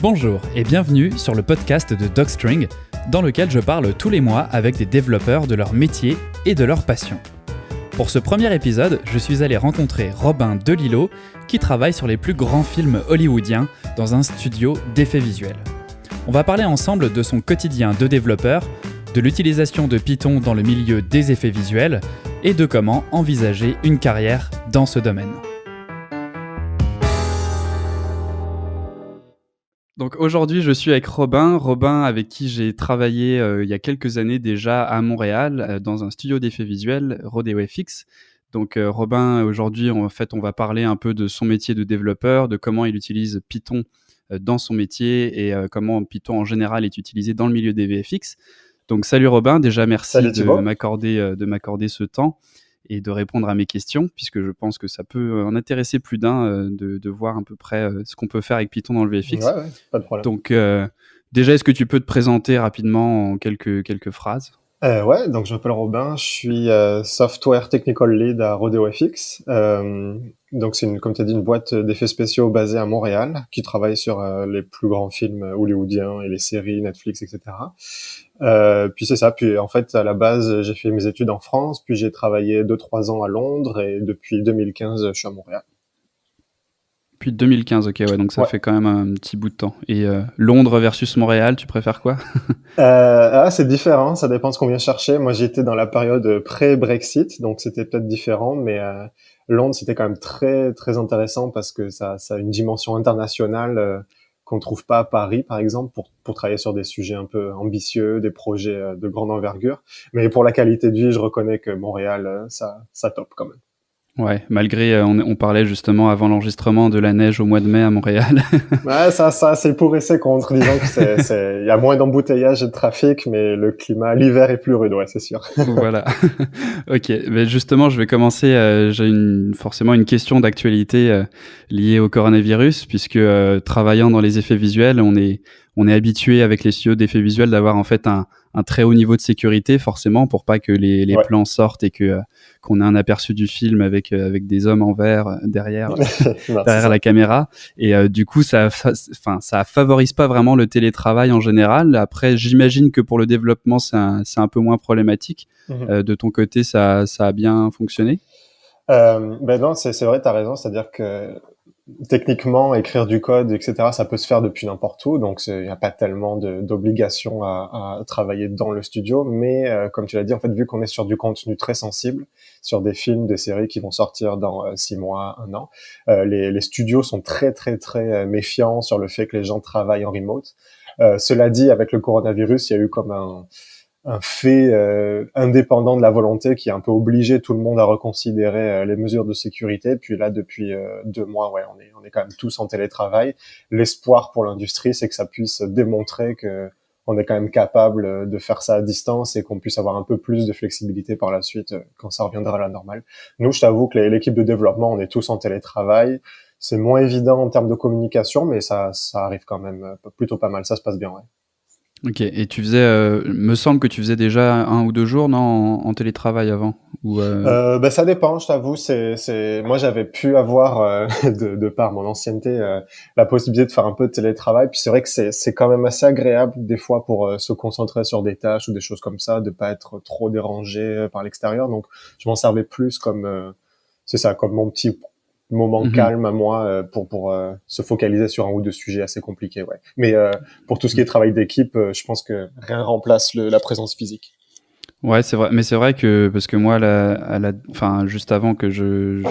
Bonjour et bienvenue sur le podcast de Docstring, dans lequel je parle tous les mois avec des développeurs de leur métier et de leur passion. Pour ce premier épisode, je suis allé rencontrer Robin Delillo, qui travaille sur les plus grands films hollywoodiens dans un studio d'effets visuels. On va parler ensemble de son quotidien de développeur, de l'utilisation de Python dans le milieu des effets visuels et de comment envisager une carrière dans ce domaine. Donc aujourd'hui, je suis avec Robin avec qui j'ai travaillé il y a quelques années déjà à Montréal dans un studio d'effets visuels, RodeoFX. Donc Robin, aujourd'hui, on va parler un peu de son métier de développeur, de comment il utilise Python dans son métier et comment Python en général est utilisé dans le milieu des VFX. Donc salut Robin, déjà merci de m'accorder ce temps et de répondre à mes questions, puisque je pense que ça peut en intéresser plus d'un de voir à peu près ce qu'on peut faire avec Python dans le VFX. Ouais, pas de problème. Donc, déjà, est-ce que tu peux te présenter rapidement en quelques phrases ? Donc je m'appelle Robin, je suis Software Technical Lead à RodeoFX. Donc c'est comme tu as dit, une boîte d'effets spéciaux basée à Montréal qui travaille sur les plus grands films hollywoodiens et les séries Netflix, etc. Puis c'est ça. Puis en fait, à la base, j'ai fait mes études en France, puis j'ai travaillé 2-3 ans à Londres et depuis 2015, je suis à Montréal. Depuis 2015, ok, ouais, donc ça Ouais. fait quand même un petit bout de temps. Et Londres versus Montréal, tu préfères quoi ? C'est différent, ça dépend de ce qu'on vient chercher. Moi, j'étais dans la période pré-Brexit, donc c'était peut-être différent, mais Londres, c'était quand même très très intéressant parce que ça a une dimension internationale qu'on trouve pas à Paris, par exemple, pour travailler sur des sujets un peu ambitieux, des projets de grande envergure. Mais pour la qualité de vie, je reconnais que Montréal, ça top quand même. Ouais, malgré, on parlait justement avant l'enregistrement de la neige au mois de mai à Montréal. Ouais, ça, c'est pour et c'est contre. Disons que il y a moins d'embouteillages et de trafic, mais l'hiver est plus rude, ouais, c'est sûr. Voilà. Ok, mais justement, je vais commencer. J'ai forcément une question d'actualité liée au coronavirus, puisque travaillant dans les effets visuels, on est habitué avec les studios d'effets visuels d'avoir en fait un très haut niveau de sécurité, forcément, pour pas que les Ouais. plans sortent et qu'on ait un aperçu du film avec des hommes en verre derrière Non, la caméra. Et du coup, ça favorise pas vraiment le télétravail en général. Après, j'imagine que pour le développement, c'est un peu moins problématique. De ton côté, ça a bien fonctionné ? Non, c'est vrai, t'as raison. C'est-à-dire que techniquement, écrire du code, etc., ça peut se faire depuis n'importe où. Donc, il n'y a pas tellement d'obligation à travailler dans le studio. Mais comme tu l'as dit, en fait, vu qu'on est sur du contenu très sensible, sur des films, des séries qui vont sortir dans 6 mois, 1 an, les studios sont très, très, très méfiants sur le fait que les gens travaillent en remote. Cela dit, avec le coronavirus, il y a eu comme un fait indépendant de la volonté qui a un peu obligé tout le monde à reconsidérer les mesures de sécurité. Puis là, depuis 2 mois, ouais, on est quand même tous en télétravail. L'espoir pour l'industrie, c'est que ça puisse démontrer que on est quand même capable de faire ça à distance et qu'on puisse avoir un peu plus de flexibilité par la suite quand ça reviendra à la normale. Nous, je t'avoue que l'équipe de développement, on est tous en télétravail. C'est moins évident en termes de communication, mais ça arrive quand même plutôt pas mal. Ça se passe bien, ouais. Ok, et tu faisais, me semble que tu faisais déjà 1 ou 2 jours, non, en télétravail avant ou Ça dépend, je t'avoue. Moi, j'avais pu avoir de par mon ancienneté la possibilité de faire un peu de télétravail. Puis c'est vrai que c'est quand même assez agréable des fois pour se concentrer sur des tâches ou des choses comme ça, de pas être trop dérangé par l'extérieur. Donc, je m'en servais plus comme c'est ça, comme mon petit moment calme à moi pour se focaliser sur 1 ou 2 sujets assez compliqués. Ouais. Mais pour tout ce qui est travail d'équipe, je pense que rien remplace la présence physique. Ouais, c'est vrai, mais c'est vrai que parce que moi, juste avant que je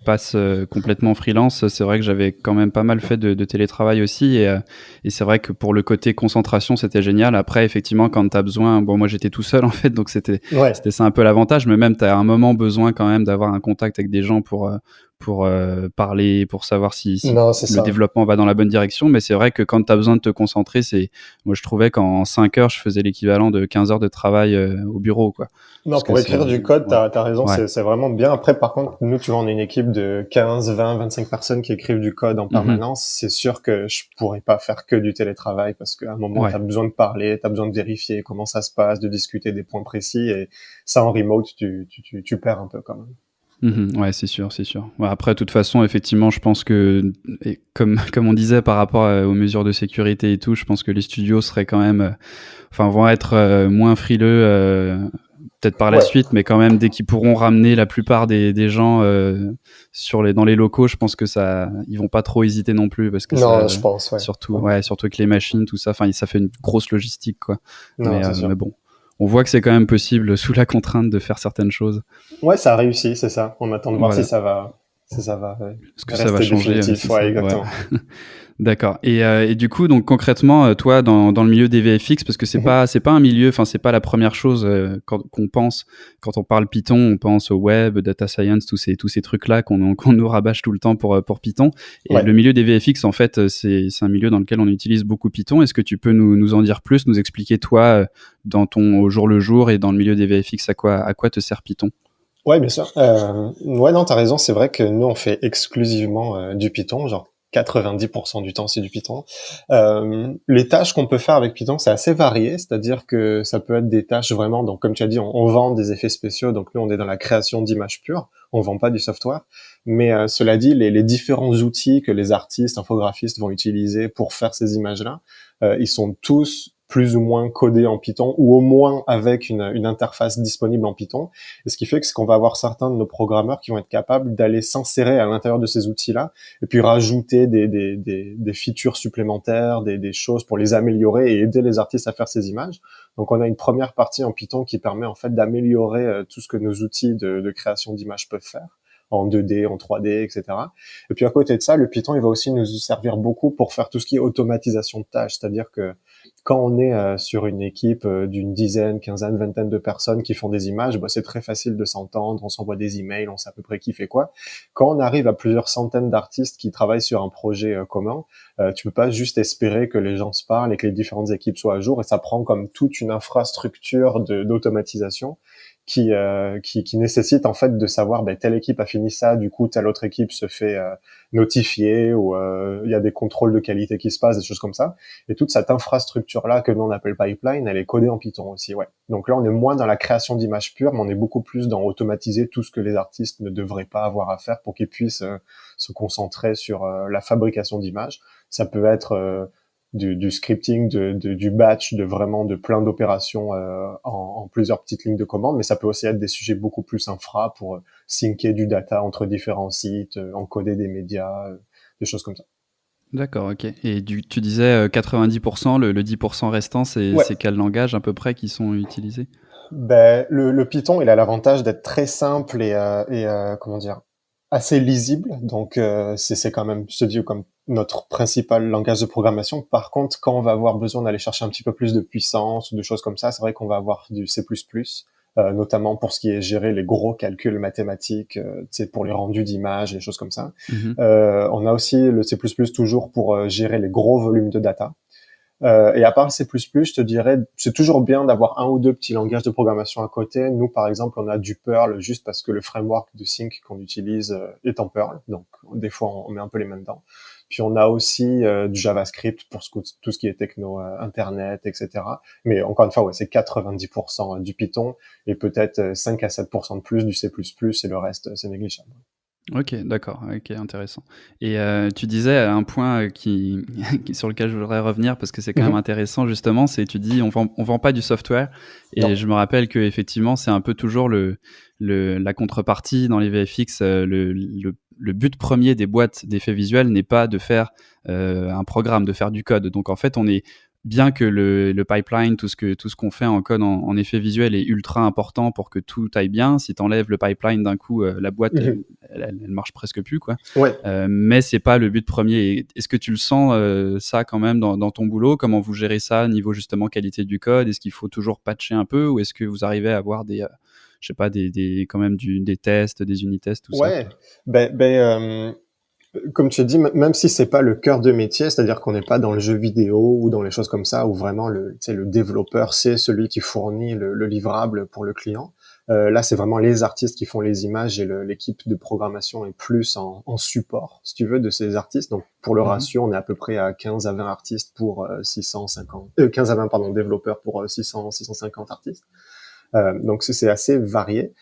passe complètement freelance, c'est vrai que j'avais quand même pas mal fait de télétravail aussi, et c'est vrai que pour le côté concentration, c'était génial. Après, effectivement, quand t'as besoin, bon, moi j'étais tout seul en fait, donc c'était ça un peu l'avantage, mais même t'as à un moment besoin quand même d'avoir un contact avec des gens pour parler, pour savoir si le développement va dans la bonne direction. Mais c'est vrai que quand tu as besoin de te concentrer, moi je trouvais qu'en 5 heures, je faisais l'équivalent de 15 heures de travail au bureau, quoi. Non, pour écrire du code, t'as raison, ouais. C'est vraiment bien. Après, par contre, nous, tu vois, on est une équipe de 15, 20, 25 personnes qui écrivent du code en permanence. C'est sûr que je pourrais pas faire que du télétravail parce qu'à un moment, t'as besoin de parler, t'as besoin de vérifier comment ça se passe, de discuter des points précis, et ça, en remote, tu perds un peu quand même. Ouais, c'est sûr, c'est sûr. Ouais, après, de toute façon, effectivement, je pense que, et comme on disait par rapport aux mesures de sécurité et tout, je pense que les studios seraient quand même, enfin, vont être moins frileux, peut-être par la Ouais, suite, mais quand même, dès qu'ils pourront ramener la plupart des gens dans les locaux, je pense que ils vont pas trop hésiter non plus, parce que non, je pense, ouais. surtout, Ouais. ouais, surtout avec les machines, tout ça, enfin, ça fait une grosse logistique, quoi. Non, c'est Mais sûr. bon, on voit que c'est quand même possible, sous la contrainte, de faire certaines choses. Ouais, ça a réussi, c'est ça. On attend de voir Voilà. si ça va Est-ce que ça va rester changer? définitif. C'est Ouais, ça, ouais. exactement. D'accord. Et du coup, donc concrètement, toi, dans le milieu des VFX, parce que Mhm. c'est pas un milieu, enfin c'est pas la première chose qu'on pense quand on parle Python, on pense au web, data science, tous ces trucs-là qu'on nous rabâche tout le temps pour Python. Et Ouais. le milieu des VFX, en fait, c'est un milieu dans lequel on utilise beaucoup Python. Est-ce que tu peux nous en dire plus, nous expliquer toi, dans ton au jour le jour et dans le milieu des VFX, à quoi te sert Python? Ouais, bien sûr. Ouais, non, t'as raison. C'est vrai que nous, on fait exclusivement du Python. Genre 90% du temps, c'est du Python. Les tâches qu'on peut faire avec Python, c'est assez varié. C'est-à-dire que ça peut être des tâches vraiment. Donc, comme tu as dit, on vend des effets spéciaux. Donc, nous, on est dans la création d'images pures. On vend pas du software. Mais cela dit, les différents outils que les artistes, infographistes vont utiliser pour faire ces images-là, ils sont tous plus ou moins codés en Python ou au moins avec une interface disponible en Python. Et ce qui fait que c'est qu'on va avoir certains de nos programmeurs qui vont être capables d'aller s'insérer à l'intérieur de ces outils-là et puis rajouter des features supplémentaires, des choses pour les améliorer et aider les artistes à faire ces images. Donc, on a une première partie en Python qui permet en fait d'améliorer tout ce que nos outils de création d'images peuvent faire en 2D, en 3D, etc. Et puis à côté de ça, le Python, il va aussi nous servir beaucoup pour faire tout ce qui est automatisation de tâches. C'est-à-dire que quand on est sur une équipe d'une dizaine, quinzaine, vingtaine de personnes qui font des images, bah, c'est très facile de s'entendre, on s'envoie des emails, on sait à peu près qui fait quoi. Quand on arrive à plusieurs centaines d'artistes qui travaillent sur un projet commun, tu peux pas juste espérer que les gens se parlent et que les différentes équipes soient à jour, et ça prend comme toute une infrastructure d'automatisation qui nécessite en fait de savoir ben, telle équipe a fini ça, du coup telle autre équipe se fait notifier ou il y a des contrôles de qualité qui se passent, des choses comme ça. Et toute cette infrastructure-là que nous on appelle pipeline, elle est codée en Python aussi, ouais. Donc là on est moins dans la création d'images pures, mais on est beaucoup plus dans automatiser tout ce que les artistes ne devraient pas avoir à faire pour qu'ils puissent se concentrer sur la fabrication d'images. Ça peut être du scripting, du batch, de plein d'opérations en plusieurs petites lignes de commande, mais ça peut aussi être des sujets beaucoup plus infra pour syncer du data entre différents sites, encoder des médias, des choses comme ça. D'accord, ok. Et tu disais 90%, le 10% restant, Ouais, c'est quel langage à peu près qui sont utilisés? ben, le Python, il a l'avantage d'être très simple comment dire, assez lisible. Donc, c'est quand même se dit comme notre principal langage de programmation. Par contre, quand on va avoir besoin d'aller chercher un petit peu plus de puissance ou de choses comme ça, c'est vrai qu'on va avoir du C++, notamment pour ce qui est gérer les gros calculs mathématiques, tu sais, pour les rendus d'images, les choses comme ça. Mhm. On a aussi le C++ toujours pour gérer les gros volumes de data. Et à part le C++, je te dirais, c'est toujours bien d'avoir un ou deux petits langages de programmation à côté. Nous, par exemple, on a du Perl juste parce que le framework de sync qu'on utilise est en Perl. Donc, des fois, on met un peu les mains dedans. Puis, on a aussi du JavaScript pour tout ce qui est techno, Internet, etc. Mais encore une fois, ouais, c'est 90% du Python et peut-être 5 à 7% de plus du C++ et le reste, c'est négligeable. Ok, d'accord, ok, intéressant. Et tu disais un point sur lequel je voudrais revenir parce que c'est quand même Mhm. intéressant justement, c'est tu dis on vend pas du software et Non. je me rappelle que effectivement c'est un peu toujours la contrepartie dans les VFX. Le but premier des boîtes d'effets visuels n'est pas de faire un programme, de faire du code. Donc en fait on est bien que le pipeline, tout ce qu'on fait en code en effet visuel est ultra important pour que tout aille bien. Si tu enlèves le pipeline d'un coup, la boîte Mhm. elle marche presque plus, quoi. Ouais. Mais c'est pas le but premier. Est-ce que tu le sens ça quand même dans ton boulot? Comment vous gérez ça niveau justement qualité du code? Est-ce qu'il faut toujours patcher un peu ou est-ce que vous arrivez à avoir je sais pas, quand même des tests, des unit tests, tout ça, Ouais. quoi? Comme tu as dit, même si c'est pas le cœur de métier, c'est-à-dire qu'on n'est pas dans le jeu vidéo ou dans les choses comme ça, où vraiment tu sais, le développeur, c'est celui qui fournit le livrable pour le client. Là, c'est vraiment les artistes qui font les images et l'équipe de programmation est plus en support, si tu veux, de ces artistes. Donc, pour le Mhm. ratio, on est à peu près à 15 à 20 artistes pour 650, 15 à 20, pardon, développeurs pour 600, 650 artistes. Donc, c'est assez varié.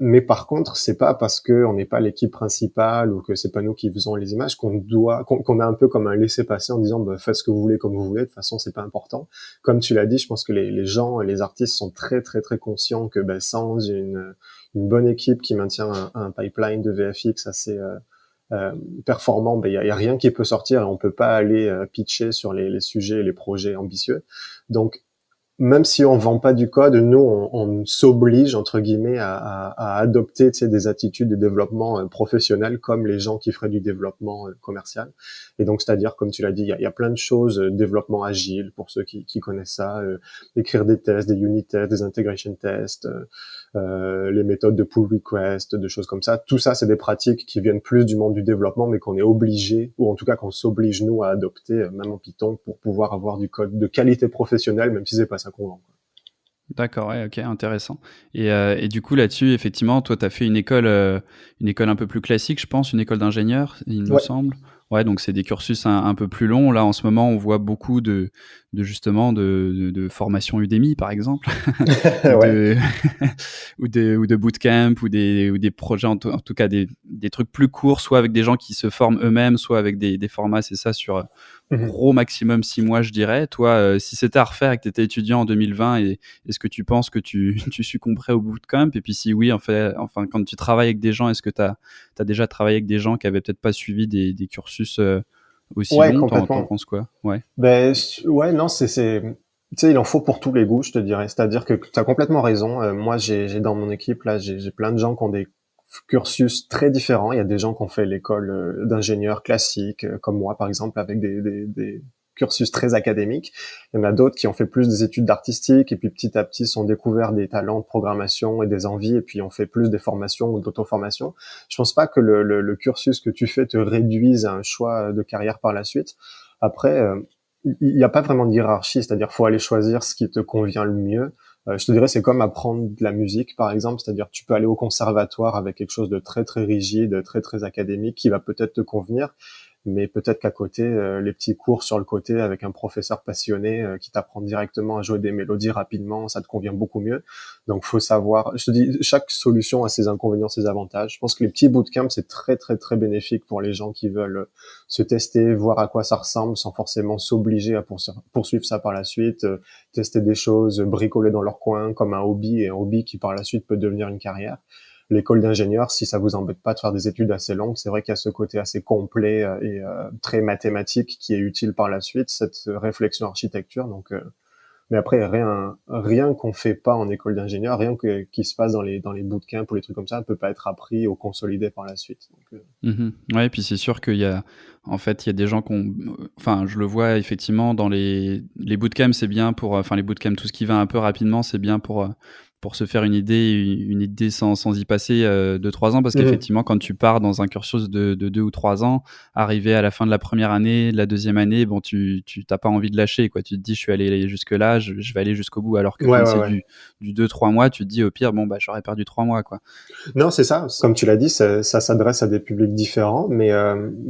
Mais par contre, c'est pas parce que on n'est pas l'équipe principale ou que c'est pas nous qui faisons les images qu'on a un peu comme un laissez-passer en disant bah, faites ce que vous voulez comme vous voulez. De toute façon, c'est pas important. Comme tu l'as dit, je pense que les gens, les artistes sont très très très conscients que ben, sans une bonne équipe qui maintient un pipeline de VFX assez euh, performant, ben, y a rien qui peut sortir et on peut pas aller pitcher sur les sujets et les projets ambitieux. Donc même si on vend pas du code, nous, on s'oblige entre guillemets à adopter, tu sais, des attitudes de développement professionnel comme les gens qui feraient du développement commercial. Et donc, c'est-à-dire, comme tu l'as dit, il y a plein de choses, développement agile pour ceux qui connaissent ça, écrire des tests, des unit tests, des integration tests, les méthodes de pull request, de choses comme ça. Tout ça, c'est des pratiques qui viennent plus du monde du développement, mais qu'on est obligé, ou en tout cas qu'on s'oblige nous à adopter, même en Python, pour pouvoir avoir du code de qualité professionnelle, même si c'est pas ça qu'on vend. D'accord, ouais, OK, intéressant. Et du coup, là-dessus, effectivement, toi, tu as fait une école un peu plus classique, je pense, une école d'ingénieur, il me Ouais. semble? Ouais, donc c'est des cursus un peu plus longs. Là, en ce moment, on voit beaucoup justement de formations Udemy, par exemple, ou Ouais. de ou de bootcamp ou des projets, en tout cas des trucs plus courts, soit avec des gens qui se forment eux-mêmes, soit avec des formats, c'est ça, sur, Mhm. gros maximum 6 mois, je dirais. Toi, si c'était à refaire et que tu étais étudiant en 2020, est-ce que tu penses que tu tu succomberais au bootcamp? Et puis si oui, enfin, quand tu travailles avec des gens, est-ce que tu as déjà travaillé avec des gens qui avaient peut-être pas suivi des cursus, aussi Ouais, longs? T'en complètement. penses quoi? Ouais. Ben, ouais, non, tu sais, il en faut pour tous les goûts, je te dirais. C'est-à-dire que tu as complètement raison. Moi, j'ai dans mon équipe, là, j'ai plein de gens qui ont des cursus très différents. Il y a des gens qui ont fait l'école d'ingénieur classique, comme moi, par exemple, avec des cursus très académiques. Il y en a d'autres qui ont fait plus des études d'artistique et puis petit à petit sont découverts des talents de programmation et des envies et puis ont fait plus des formations ou d'auto-formation. Je pense pas que le cursus que tu fais te réduise à un choix de carrière par la suite. Après, il n'y a pas vraiment de hiérarchie, c'est-à-dire faut aller choisir ce qui te convient le mieux. Je te dirais c'est comme apprendre de la musique par exemple, c'est-à-dire tu peux aller au conservatoire avec quelque chose de très très rigide, très très académique qui va peut-être te convenir, mais peut-être qu'à côté les petits cours sur le côté avec un professeur passionné qui t'apprend directement à jouer des mélodies rapidement, ça te convient beaucoup mieux. Donc faut savoir, je te dis chaque solution a ses inconvénients, ses avantages. Je pense que les petits bootcamps c'est très très très bénéfique pour les gens qui veulent se tester, voir à quoi ça ressemble sans forcément s'obliger à poursuivre ça par la suite, tester des choses, bricoler dans leur coin comme un hobby et un hobby qui par la suite peut devenir une carrière. L'école d'ingénieur, si ça vous embête pas de faire des études assez longues, c'est vrai qu'il y a ce côté assez complet et très mathématique qui est utile par la suite, cette réflexion architecture. Donc, mais après, rien qu'on fait pas en école d'ingénieur, qui se passe dans les bootcamps ou les trucs comme ça, ne peut pas être appris ou consolidé par la suite. Donc, Mmh. Ouais, et puis c'est sûr qu'il y a en fait, il y a des gens qui ont enfin, je le vois effectivement dans les bootcamps, c'est bien pour, enfin les bootcamps, tout ce qui va un peu rapidement, c'est bien pour se faire une idée sans y passer, 2-3 ans. Parce mhm. qu'effectivement, quand tu pars dans un cursus de 2 ou 3 ans, arrivé à la fin de la première année, de la deuxième année, bon, tu as pas envie de lâcher, quoi. Tu te dis: «Je suis allé jusque-là, je vais aller jusqu'au bout». Alors que Ouais, quand ouais, c'est ouais. du 2-3 mois, tu te dis: «Au pire, bon, bah, j'aurais perdu 3 mois, quoi». Non, c'est ça. Comme tu l'as dit, ça s'adresse à des publics différents, mais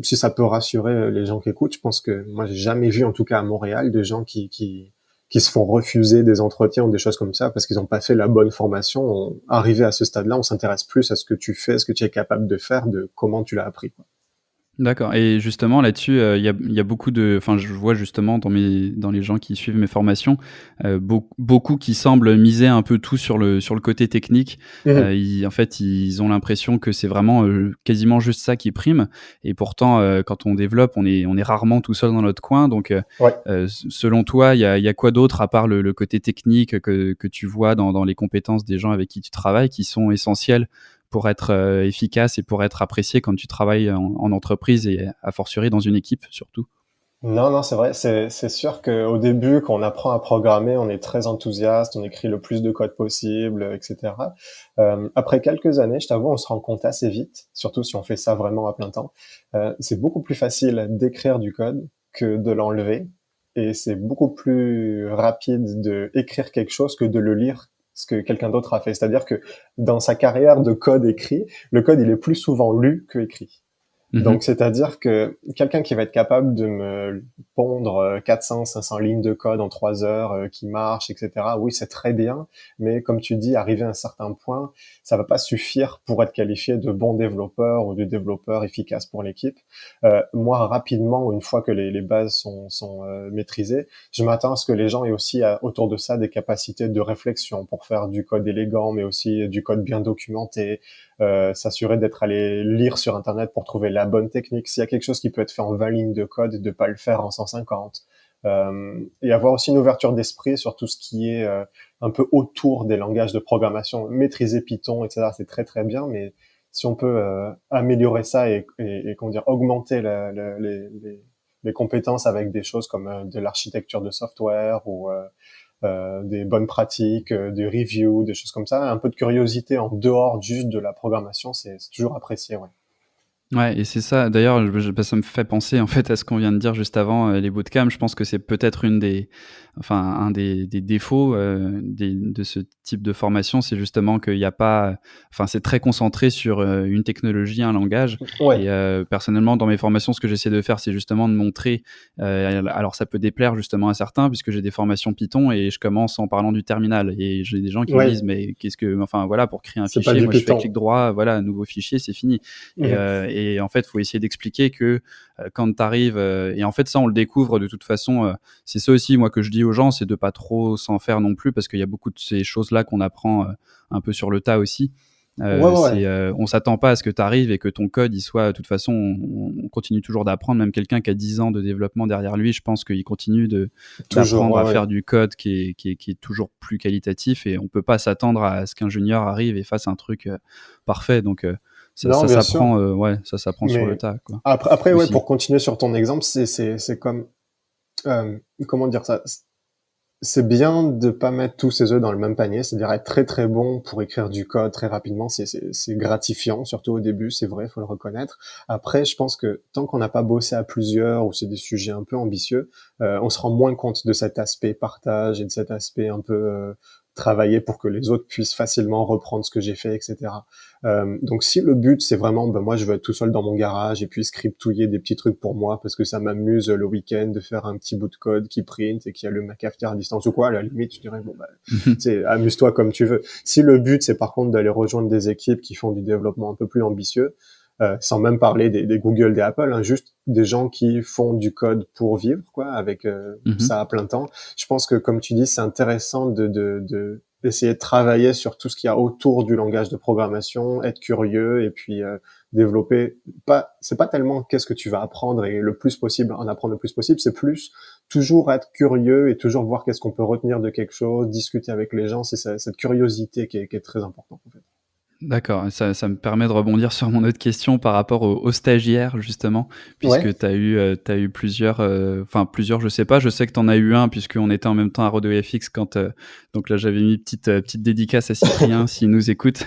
si ça peut rassurer les gens qui écoutent, je pense que moi, j'ai jamais vu, en tout cas à Montréal, de gens qui se font refuser des entretiens ou des choses comme ça parce qu'ils n'ont pas fait la bonne formation. Arrivé à ce stade-là, on s'intéresse plus à ce que tu fais, ce que tu es capable de faire, de comment tu l'as appris, quoi. D'accord, et justement là-dessus, il y a beaucoup de enfin, je vois justement dans les gens qui suivent mes formations, beaucoup qui semblent miser un peu tout sur le côté technique. Mhm. Ils en fait, ils ont l'impression que c'est vraiment, quasiment juste ça qui prime, et pourtant, quand on développe, on est rarement tout seul dans notre coin. Donc Ouais. selon toi, il y a quoi d'autre à part le côté technique que tu vois dans les compétences des gens avec qui tu travailles, qui sont essentielles pour être efficace et pour être apprécié quand tu travailles en entreprise, et a fortiori dans une équipe surtout? Non, non, c'est vrai. C'est sûr qu'au début, quand on apprend à programmer, on est très enthousiaste, on écrit le plus de code possible, etc. Après quelques années, je t'avoue, on se rend compte assez vite, surtout si on fait ça vraiment à plein temps. C'est beaucoup plus facile d'écrire du code que de l'enlever, et c'est beaucoup plus rapide de écrire quelque chose que de le lire, ce que quelqu'un d'autre a fait. C'est-à-dire que dans sa carrière de code écrit, le code il est plus souvent lu que écrit. Donc, Mhm. c'est-à-dire que quelqu'un qui va être capable de me pondre 400, 500 lignes de code en 3 heures, qui marche, etc. Oui, c'est très bien, mais comme tu dis, arrivé à un certain point, ça va pas suffire pour être qualifié de bon développeur ou de développeur efficace pour l'équipe. Moi, rapidement, une fois que les bases sont maîtrisées, je m'attends à ce que les gens aient aussi autour de ça des capacités de réflexion pour faire du code élégant, mais aussi du code bien documenté, s'assurer d'être allé lire sur Internet pour trouver la bonne technique. S'il y a quelque chose qui peut être fait en 20 lignes de code, de pas le faire en 150. Et avoir aussi une ouverture d'esprit sur tout ce qui est un peu autour des langages de programmation. Maîtriser Python, etc., c'est très très bien, mais si on peut améliorer ça et comment dire, augmenter les compétences avec des choses comme de l'architecture de software ou des bonnes pratiques, des reviews, des choses comme ça. Un peu de curiosité en dehors juste de la programmation, c'est toujours apprécié, ouais. Ouais, et c'est ça. D'ailleurs, bah, ça me fait penser en fait à ce qu'on vient de dire juste avant, les bootcamps. Je pense que c'est peut-être un des défauts de ce type de formation, c'est justement qu'il y a pas, enfin, c'est très concentré sur une technologie, un langage. Ouais. Et personnellement, dans mes formations, ce que j'essaie de faire, c'est justement de montrer. Alors, ça peut déplaire justement à certains, puisque j'ai des formations Python et je commence en parlant du terminal. Et j'ai des gens qui me Ouais. disent, mais enfin voilà, pour créer un C'est pas fichier, du moi je fais clic Python. droit, voilà, nouveau fichier, c'est fini. Mhm. Et en fait, il faut essayer d'expliquer que quand tu arrives, et en fait, ça, on le découvre de toute façon. C'est ça aussi, moi, que je dis aux gens, c'est de pas trop s'en faire non plus, parce qu'il y a beaucoup de ces choses-là qu'on apprend un peu sur le tas aussi. Ouais, ouais, ouais. On s'attend pas à ce que tu arrives et que ton code, il soit, de toute façon, on continue toujours d'apprendre. Même quelqu'un qui a 10 ans de développement derrière lui, je pense qu'il continue Toujours, d'apprendre ouais, à ouais. faire du code qui est toujours plus qualitatif, et on peut pas s'attendre à ce qu'un junior arrive et fasse un truc parfait. Donc, Non, ça bien sûr. s'apprend, ouais, ça s'apprend sur le Mais tas, quoi, après, ouais, aussi. pour continuer sur ton exemple, c'est comme, comment dire ça? C'est bien de pas mettre tous ses œufs dans le même panier, c'est-à-dire être très très bon pour écrire du code très rapidement, c'est gratifiant, surtout au début, c'est vrai, faut le reconnaître. Après, je pense que tant qu'on n'a pas bossé à plusieurs ou c'est des sujets un peu ambitieux, on se rend moins compte de cet aspect partage et de cet aspect un peu travailler pour que les autres puissent facilement reprendre ce que j'ai fait, etc. Donc si le but c'est vraiment, ben moi je veux être tout seul dans mon garage et puis scriptouiller des petits trucs pour moi parce que ça m'amuse le week-end de faire un petit bout de code qui print et qui allume ma cafetière à distance ou quoi, à la limite je dirais bon bah c'est amuse-toi comme tu veux. Si le but c'est par contre d'aller rejoindre des équipes qui font du développement un peu plus ambitieux, sans même parler des Google, des Apple, hein, juste des gens qui font du code pour vivre, quoi, avec Mhm. ça à plein temps. Je pense que, comme tu dis, c'est intéressant d'essayer de travailler sur tout ce qu'il y a autour du langage de programmation, être curieux et puis développer. C'est pas tellement qu'est-ce que tu vas apprendre et le plus possible, en apprendre le plus possible, c'est plus toujours être curieux et toujours voir qu'est-ce qu'on peut retenir de quelque chose, discuter avec les gens. C'est cette curiosité qui est très importante, en fait. D'accord, et ça me permet de rebondir sur mon autre question par rapport aux stagiaires justement, Ouais. puisque tu eu plusieurs, enfin plusieurs, je sais pas, je sais que tu en as eu un puisqu'on était en même temps à RodeoFX quand, donc là j'avais mis petite dédicace à Cyprien s'il nous écoute.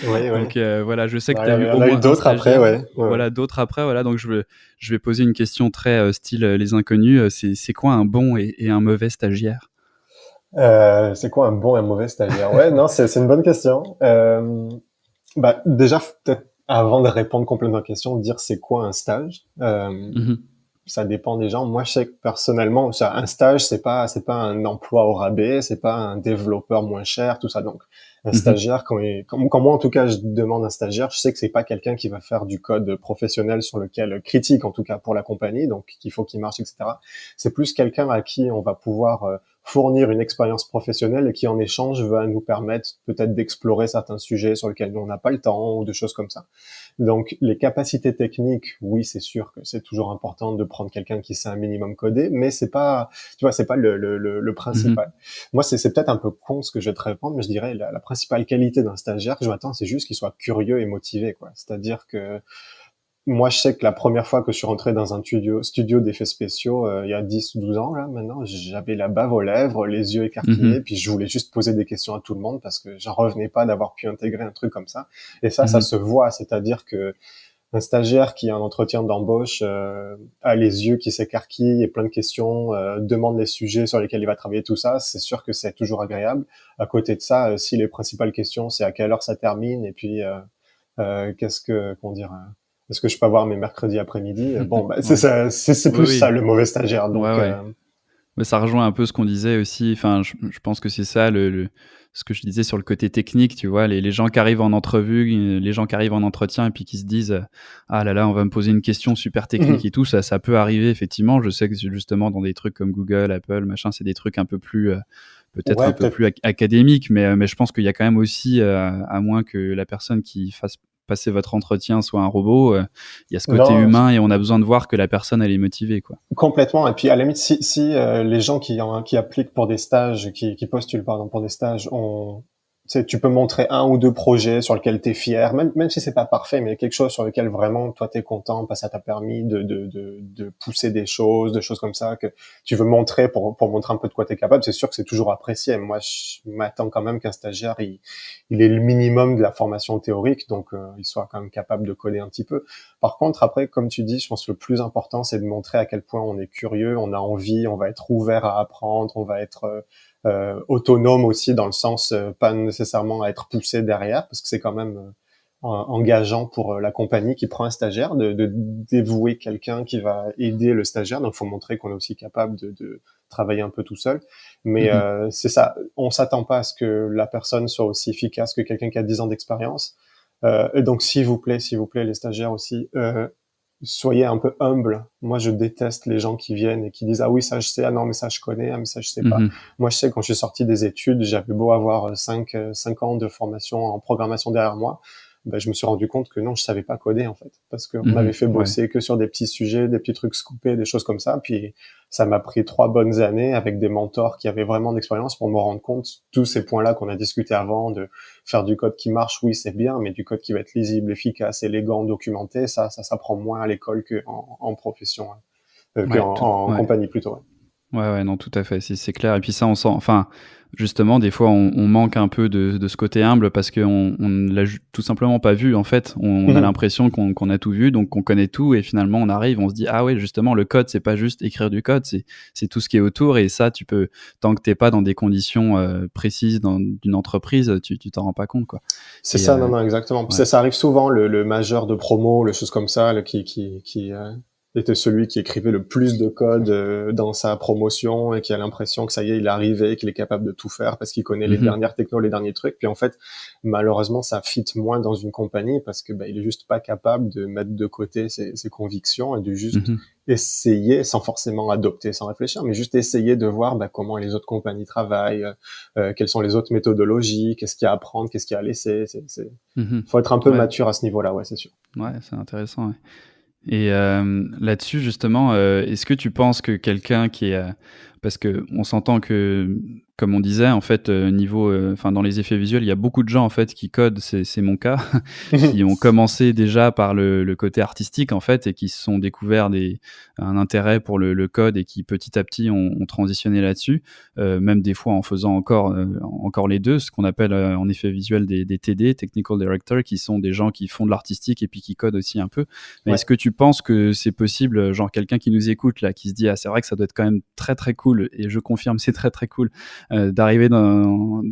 Oui, oui. Donc voilà, je sais que Bah, tu as il eu y en au a eu moins un d'autres après, stagiaire, ouais. Ouais, ouais. voilà, d'autres après, voilà, donc je vais poser une question très, style, Les Inconnus, c'est quoi un bon et un mauvais stagiaire? C'est quoi un bon et un mauvais stagiaire? Ouais, non, c'est une bonne question. Bah, déjà, peut-être avant de répondre complètement à la question, dire c'est quoi un stage. Mmh. Ça dépend des gens. Moi, je sais que personnellement, un stage, c'est pas un emploi au rabais, c'est pas un développeur moins cher, tout ça. Donc, un Mmh. stagiaire, quand moi, en tout cas, je demande un stagiaire, je sais que c'est pas quelqu'un qui va faire du code professionnel sur lequel critique, en tout cas pour la compagnie, donc qu'il faut qu'il marche, etc. C'est plus quelqu'un à qui on va pouvoir fournir une expérience professionnelle et qui, en échange, va nous permettre peut-être d'explorer certains sujets sur lesquels nous, on n'a pas le temps ou des choses comme ça. Donc, les capacités techniques, oui, c'est sûr que c'est toujours important de prendre quelqu'un qui sait un minimum coder, mais c'est pas, tu vois, c'est pas le Mmh. principal. Moi, c'est peut-être un peu con ce que je vais te répondre, mais je dirais la principale qualité d'un stagiaire que je m'attends, c'est juste qu'il soit curieux et motivé, quoi. C'est-à-dire que moi, je sais que la première fois que je suis rentré dans un studio d'effets spéciaux, il y a 10 ou 12 ans, là, maintenant, j'avais la bave aux lèvres, les yeux écarquillés, Mmh. puis je voulais juste poser des questions à tout le monde parce que j'en revenais pas d'avoir pu intégrer un truc comme ça. Et ça Mmh. se voit, c'est-à-dire que un stagiaire qui a un entretien d'embauche a les yeux qui s'écarquillent et plein de questions, demande les sujets sur lesquels il va travailler, tout ça, c'est sûr que c'est toujours agréable. À côté de ça, si les principales questions, c'est à quelle heure ça termine et puis qu'est-ce que, comment dire, est-ce que je peux avoir mes mercredis après-midi? Bon, bah, c'est Ouais. ça, c'est Oui, plus ça oui. le mauvais stagiaire. Ouais, Donc, ouais. Mais ça rejoint un peu ce qu'on disait aussi, enfin, je pense que c'est ça ce que je disais sur le côté technique, tu vois? Les gens qui arrivent en entrevue, les gens qui arrivent en entretien et puis qui se disent, «Ah là là, on va me poser une question super technique et tout», ça peut arriver effectivement. Je sais que justement dans des trucs comme Google, Apple, machin, c'est des trucs un peu plus, peut-être un ouais, peu peut-être. plus académiques, mais je pense qu'il y a quand même aussi, à moins que la personne qui fasse passer votre entretien soit un robot, il y a ce côté Non, humain et on a besoin de voir que la personne elle est motivée, quoi. complètement. Et puis, à la limite, si les gens qui appliquent pour des stages, qui postulent, pardon, pour des stages, tu sais, tu peux montrer un ou deux projets sur lesquels tu es fier, même si c'est pas parfait, mais quelque chose sur lequel vraiment toi tu es content parce que ça t'a permis de pousser des choses comme ça que tu veux montrer pour montrer un peu de quoi tu es capable. C'est sûr que c'est toujours apprécié. Moi, je m'attends quand même qu'un stagiaire, il ait le minimum de la formation théorique, donc il soit quand même capable de coder un petit peu. Par contre, après, comme tu dis, je pense que le plus important, c'est de montrer à quel point on est curieux, on a envie, on va être ouvert à apprendre, on va être autonome aussi dans le sens pas nécessairement à être poussé derrière, parce que c'est quand même engageant pour la compagnie qui prend un stagiaire de dévouer quelqu'un qui va aider le stagiaire. Donc, il faut montrer qu'on est aussi capable de travailler un peu tout seul. Mais Mmh. c'est ça, on s'attend pas à ce que la personne soit aussi efficace que quelqu'un qui a 10 ans d'expérience. Et donc, s'il vous plaît, les stagiaires aussi, soyez un peu humble. Moi, je déteste les gens qui viennent et qui disent ah oui ça je sais, ah non mais ça je connais, ah mais ça je sais pas. Mmh. Moi, je sais quand je suis sorti des études, j'avais beau avoir 5 ans de formation en programmation derrière moi, ben, je me suis rendu compte que non, je savais pas coder en fait, parce qu'on m'avait Mmh. fait Ouais. bosser que sur des petits sujets, des petits trucs scoopés, des choses comme ça. Puis ça m'a pris 3 bonnes années avec des mentors qui avaient vraiment d'expérience pour me rendre compte tous ces points-là qu'on a discuté avant, de faire du code qui marche, oui c'est bien, mais du code qui va être lisible, efficace, élégant, documenté, ça s'apprend moins à l'école que en profession, hein. Que Ouais, tout en ouais. compagnie plutôt. Ouais. Ouais, ouais, non, tout à fait, c'est clair et puis ça, on sent enfin, justement, des fois, on manque un peu de ce côté humble parce qu'on ne l'a ju tout simplement pas vu, en fait. On a Mhm. l'impression qu'on a tout vu, donc qu'on connaît tout et finalement, on arrive, on se dit: «Ah ouais, justement, le code, c'est pas juste écrire du code, c'est tout ce qui est autour» et ça, tu peux tant que tu es pas dans des conditions, précises d'une entreprise, tu t'en rends pas compte, quoi C'est et ça, non, non, exactement. Puis ouais. ça arrive souvent, le majeur de promo, les choses comme ça, qui était celui qui écrivait le plus de code dans sa promotion et qui a l'impression que ça y est, il est arrivé, qu'il est capable de tout faire parce qu'il connaît les Mmh. dernières technos, les derniers trucs. Puis en fait, malheureusement, ça fit moins dans une compagnie parce que il est juste pas capable de mettre de côté ses convictions et de juste Mmh. essayer sans forcément adopter, sans réfléchir, mais juste essayer de voir comment les autres compagnies travaillent, quelles sont les autres méthodologies, qu'est-ce qu'il y a à apprendre, qu'est-ce qu'il y a à laisser. Mmh. Faut être un peu Ouais, mature à ce niveau-là, ouais, c'est sûr. ouais, c'est intéressant, ouais. Et là-dessus justement, est-ce que tu penses que quelqu'un qui est, parce qu'on s'entend que, comme on disait en fait, niveau, enfin dans les effets visuels, il y a beaucoup de gens en fait qui codent, c'est mon cas, qui ont commencé déjà par le côté artistique en fait et qui se sont découverts un intérêt pour le code et qui petit à petit ont transitionné là-dessus. Même des fois en faisant encore les 2, ce qu'on appelle, en effet visuel des TD, Technical Director, qui sont des gens qui font de l'artistique et puis qui codent aussi un peu. Mais Ouais. est-ce que tu penses que c'est possible, genre quelqu'un qui nous écoute là, qui se dit: «Ah c'est vrai que ça doit être quand même très, très cool» et je confirme, c'est très, très cool, d'arriver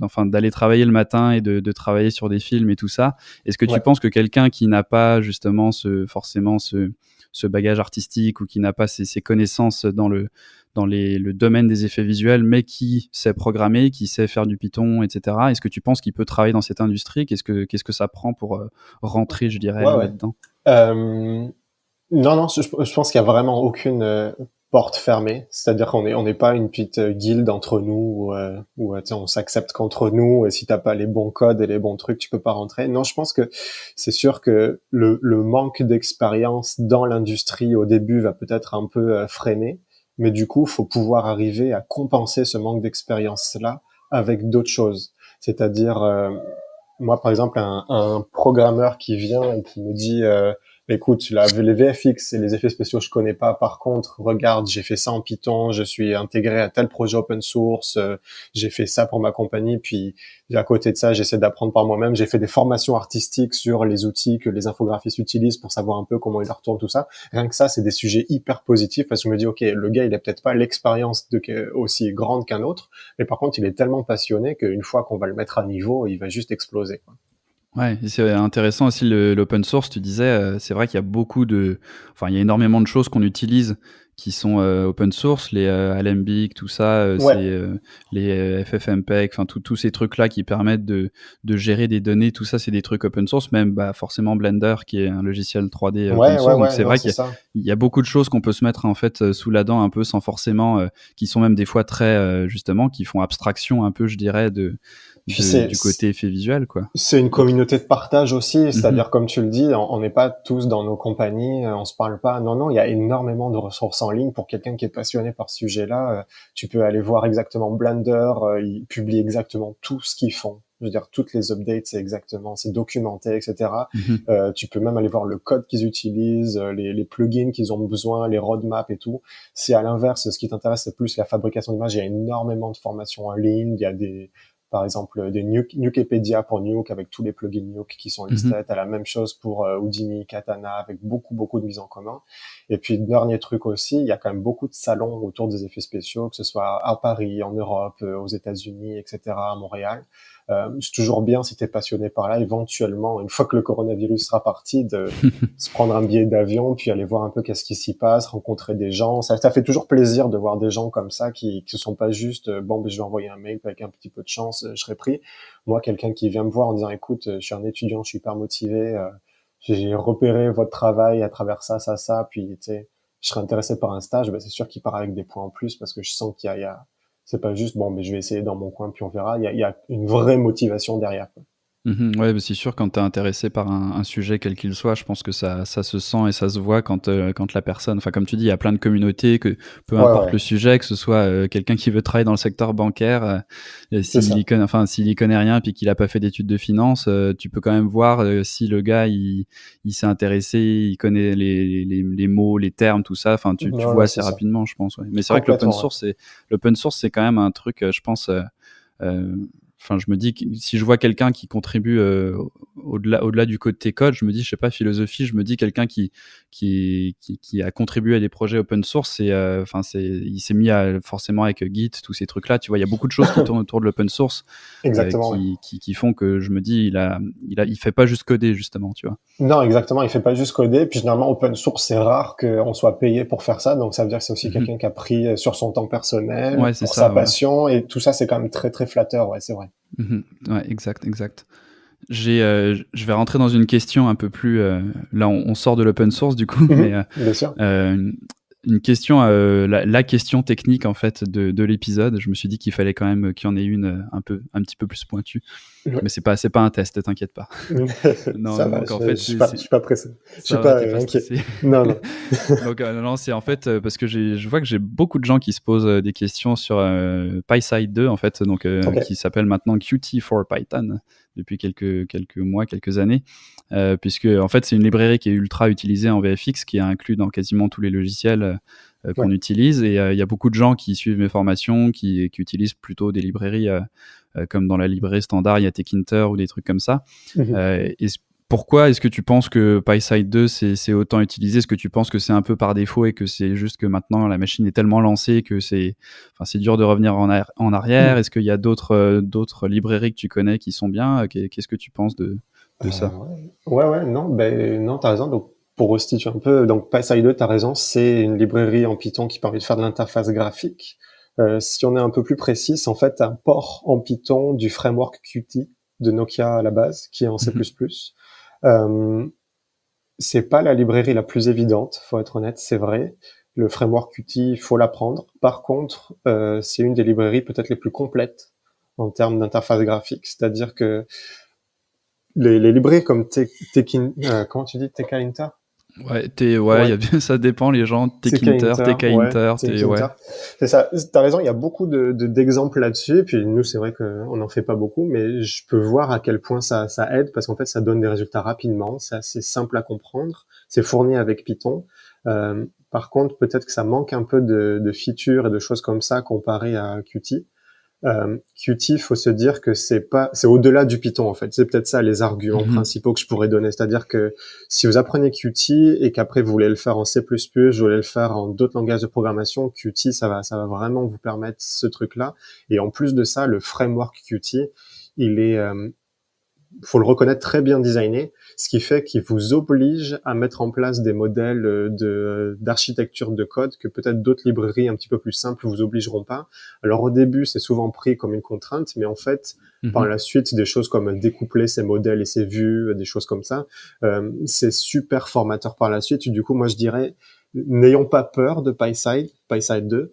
enfin d'aller travailler le matin et de travailler sur des films et tout ça. Est-ce que tu Ouais. penses que quelqu'un qui n'a pas justement forcément ce bagage artistique ou qui n'a pas ces connaissances le domaine des effets visuels, mais qui sait programmer, qui sait faire du Python et cetera, est-ce que tu penses qu'il peut travailler dans cette industrie? Qu'est-ce que ça prend pour, rentrer, je dirais, Ouais, ouais. là-dedans? Euh, non, non, je pense qu'il y a vraiment aucune porte fermée. C'est-à-dire on n'est pas une petite guilde entre nous où tu sais, on s'accepte qu'entre nous et si t'as pas les bons codes et les bons trucs, tu peux pas rentrer. Non, je pense que c'est sûr que le manque d'expérience dans l'industrie au début va peut-être un peu freiner, mais du coup, faut pouvoir arriver à compenser ce manque d'expérience-là avec d'autres choses. C'est-à-dire, moi, par exemple, un programmeur qui vient et qui me dit écoute, les VFX et les effets spéciaux, je connais pas. Par contre, regarde, j'ai fait ça en Python, je suis intégré à tel projet open source, j'ai fait ça pour ma compagnie, puis à côté de ça, j'essaie d'apprendre par moi-même. J'ai fait des formations artistiques sur les outils que les infographistes utilisent pour savoir un peu comment ils retournent tout ça. Rien que ça, c'est des sujets hyper positifs parce que je me dis, ok, le gars, il a peut-être pas l'expérience aussi grande qu'un autre, mais par contre, il est tellement passionné qu'une fois qu'on va le mettre à niveau, il va juste exploser, quoi. Ouais, et c'est intéressant aussi l'open source. Tu disais, c'est vrai qu'il y a enfin, il y a énormément de choses qu'on utilise qui sont, open source, les, Alembic, tout ça, Ouais, les, FFmpeg, enfin tous ces trucs-là qui permettent de gérer des données, tout ça, c'est des trucs open source. Même, bah, forcément Blender qui est un logiciel 3D open ouais, ouais, source. Donc ouais, c'est non, vrai c'est qu'il y a ça. il y a beaucoup de choses qu'on peut se mettre en fait, sous la dent un peu sans forcément, qui sont même des fois très, justement, qui font abstraction un peu, je dirais, Puis du côté effet visuel, quoi. c'est une Donc communauté de partage aussi, mmh c'est-à-dire comme tu le dis, on n'est pas tous dans nos compagnies, on se parle pas. Non, non, il y a énormément de ressources en ligne pour quelqu'un qui est passionné par ce sujet-là. Tu peux aller voir exactement Blender, ils publient exactement tout ce qu'ils font. Je veux dire, toutes les updates, c'est documenté, etc. Mmh. Tu peux même aller voir le code qu'ils utilisent, les plugins qu'ils ont besoin, les roadmaps et tout. Si à l'inverse, ce qui t'intéresse, c'est plus la fabrication d'images, il y a énormément de formations en ligne, il y a par exemple, des Nukepedia pour Nuke avec tous les plugins Nuke qui sont Mmh. listés. T'as la même chose pour Houdini, Katana avec beaucoup de mises en commun. Et puis, dernier truc aussi, il y a quand même beaucoup de salons autour des effets spéciaux, que ce soit à Paris, en Europe, aux États-Unis, etc., à Montréal. C'est toujours bien si t'es passionné par là, éventuellement, une fois que le coronavirus sera parti, de se prendre un billet d'avion, puis aller voir un peu qu'est-ce qui s'y passe, rencontrer des gens. Ça fait toujours plaisir de voir des gens comme ça qui sont pas juste bon, ben, je vais envoyer un mail, puis avec un petit peu de chance, je serai pris. Moi, quelqu'un qui vient me voir en disant, écoute, je suis un étudiant, je suis hyper motivé, j'ai repéré votre travail à travers ça, puis tu sais, je serais intéressé par un stage, ben, c'est sûr qu'il part avec des points en plus parce que je sens qu'il y a c'est pas juste bon, mais je vais essayer dans mon coin, puis on verra. Il y a une vraie motivation derrière, quoi. Mmh. Ouais, bah, c'est sûr quand tu es intéressé par un sujet quel qu'il soit, je pense que ça se sent et ça se voit quand la personne enfin, comme tu dis, il y a plein de communautés que peu Ouais, importe ouais, le sujet, que ce soit, quelqu'un qui veut travailler dans le secteur bancaire, c'est ça. s'il y connaît rien puis qu'il a pas fait d'études de finance, tu peux quand même voir, si le gars il s'est intéressé, il connaît les mots, les termes, tout ça, enfin tu Non, vois non, assez c'est ça. rapidement, je pense, ouais. Mais c'est vrai que Complètement, ouais. l'open source, c'est quand même un truc, je pense, enfin, je me dis que si je vois quelqu'un qui contribue, au-delà du côté code, je me dis, je sais pas, philosophie, je me dis quelqu'un qui a contribué à des projets open source, enfin, il s'est mis à forcément avec Git, tous ces trucs-là, tu vois? Il y a beaucoup de choses qui tournent autour de l'open source, Exactement, ouais. qui font que je me dis: il fait pas juste coder», justement, tu vois? Non, exactement, il fait pas juste coder. Puis généralement, open source, c'est rare qu'on soit payé pour faire ça. Donc ça veut dire que c'est aussi Mmh. quelqu'un qui a pris sur son temps personnel, Ouais, c'est pour sa ça, voilà. passion. Et tout ça, c'est quand même très, très flatteur. Ouais, c'est vrai. Mmh. Ouais, exact, exact. Je vais rentrer dans une question un peu plus, là, on sort de l'open source du coup, mais, Mhm, bien sûr. Heu, une question, la question technique en fait de l'épisode. Je me suis dit qu'il fallait quand même qu'il y en ait une, un petit peu plus pointue. Ouais. Mais c'est pas un test, t'inquiète pas. Non, Ça non, va, donc en fait, je suis pas pressé. Je suis ça va, pas tu pas inquiet. stressé. Non, non. Donc, non, non, c'est en fait, parce que je vois que j'ai beaucoup de gens qui se posent, des questions sur, PySide 2 en fait, donc, Ok. qui s'appelle maintenant Qt for Python depuis quelques mois, quelques années. Puisque en fait, c'est une librairie qui est ultra utilisée en VFX, qui est inclus dans quasiment tous les logiciels, qu'on Ouais. utilise et il y a beaucoup de gens qui suivent mes formations, qui utilisent plutôt des librairies, comme dans la librairie standard, il y a Tkinter ou des trucs comme ça. Mhm. Pourquoi est-ce que tu penses que PySide 2 c'est autant utilisé? Est-ce que tu penses que c'est un peu par défaut et que c'est juste que maintenant la machine est tellement lancée que c'est dur de revenir en arrière? Est-ce qu'il y a d'autres librairies que tu connais qui sont bien? Qu'est-ce que tu penses de ça? Ouais, ouais, non, ben non, t'as raison. Donc, pour restituer un peu, donc PySide, t'as raison, c'est une librairie en Python qui permet de faire de l'interface graphique. Si on est un peu plus précis, c'est en fait un port en Python du framework Qt de Nokia à la base, qui est en C++. Mmh. Euh, c'est pas la librairie la plus évidente, faut être honnête, c'est vrai. Le framework Qt, il faut l'apprendre. Par contre, c'est une des librairies peut-être les plus complètes en termes d'interface graphique, c'est-à-dire que les librairies comme comment tu dis, Tkinter? Ouais, il y Ouais, a bien ça dépend les gens, Tkinter, Tkinter, ouais, TKinter, ouais. Tkinter. C'est ça. T'as raison, il y a beaucoup d'exemples là-dessus. Et puis nous, c'est vrai qu'on n'en fait pas beaucoup, mais je peux voir à quel point ça aide parce qu'en fait, ça donne des résultats rapidement. C'est assez simple à comprendre. C'est fourni avec Python. Par contre, peut-être que ça manque un peu de features et de choses comme ça comparé à Qt. Qt, faut se dire que c'est au-delà du Python en fait. C'est peut-être ça les arguments Mmh. principaux que je pourrais donner. C'est-à-dire que si vous apprenez Qt et qu'après vous voulez le faire en C++, vous voulez le faire en d'autres langages de programmation, Qt, ça va vraiment vous permettre ce truc-là. Et en plus de ça, le framework Qt, il est, faut le reconnaître, très bien designé, ce qui fait qu'il vous oblige à mettre en place des modèles d'architecture de code que peut-être d'autres librairies un petit peu plus simples vous obligeront pas. Alors au début, c'est souvent pris comme une contrainte, mais en fait, par Mhm. la suite, des choses comme découpler ses modèles et ses vues, des choses comme ça, c'est super formateur par la suite. Du coup, moi, je dirais, n'ayons pas peur de PySide 2.